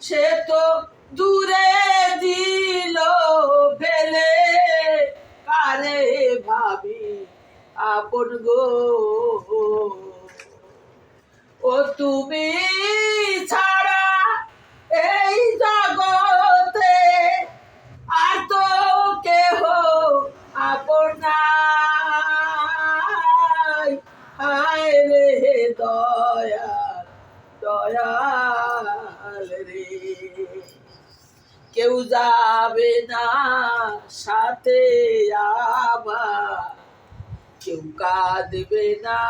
সে তো দূরে দিল ফেলে, কারে ভাবি আপন গো। ও তুমি ছাড়া এই জগতে আর তো কেহ আপন নাই। হায় রে দয়াল দয়াল রে, কেউ যাবে না সাথে আমার, কেউ কাঁদবে না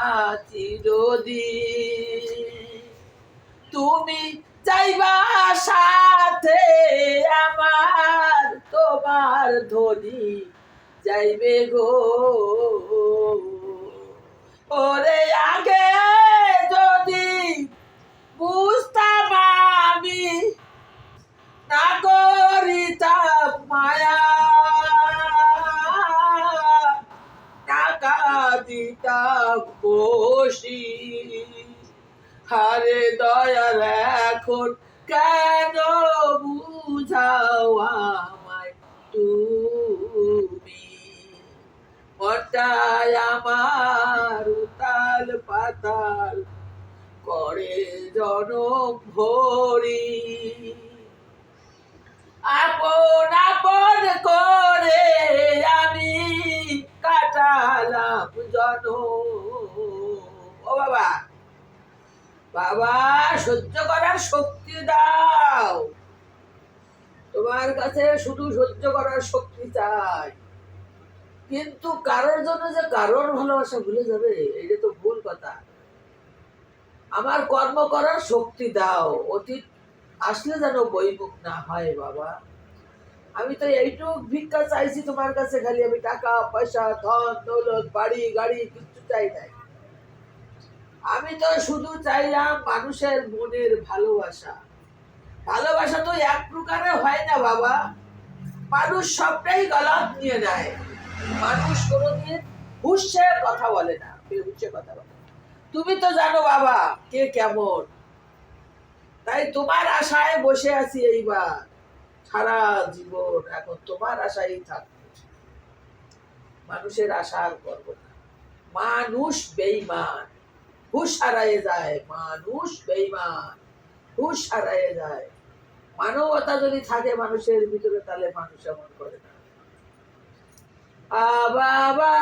চিরদিন। তুমি যাইবা সাথে আমার, তোমার ধনী যাইবে গো। ওরে আগে যদি বুঝতাম আমি, না করিতাম মায়া, না কাঁদিতাম বসি। হারে দয়াল এখন কেন বুঝাও আমায় তুমি, মনটায় আমার উতাল পাতাল করে জনম ভরি। আপন আপন করে আমি কাটালাম জনম। ও বাবা, বাবা সহ্য করার শক্তি দাও, তোমার কাছে শুধু সহ্য করার শক্তি চাই। কিন্তু কারোর জন্য যে কারোর ভালোবাসা ভুলে যাবে, এটা তো ভুল কথা। আমার কর্ম করার শক্তি দাও, অতীত আসলে যেন বইমুখ না হয় বাবা। আমি তো এইটুক ভিক্ষা চাইছি তোমার কাছে, খালি আমি টাকা পয়সা ধন দৌলত বাড়ি গাড়ি কিচ্ছু চাই নাই। আমি তো শুধু চাইলাম মানুষের মনের ভালোবাসা। ভালোবাসা তো এক প্রকারে হয় না বাবা, মানুষ সবটাই গলত নিয়ে নেয়। মানুষ কোনোদিন হুঁশে কথা বলে না, বেহুঁশে কথা বলে। তুমি তো জানো বাবা কে কেমন, তাই তোমার আশায় বসে আছি এইবার সারা জীবন। এখন তোমার আশাই থাকবে, মানুষের আশা আর করবো না। মানুষ বেঈমান, হুঁশ হারায়ে যায়। মানুষ বেঈমান, হুঁশ হারায়ে যায়। মানবতা যদি থাকে মানুষের ভিতরে, তাহলে মানুষ এমন করে না। বাবা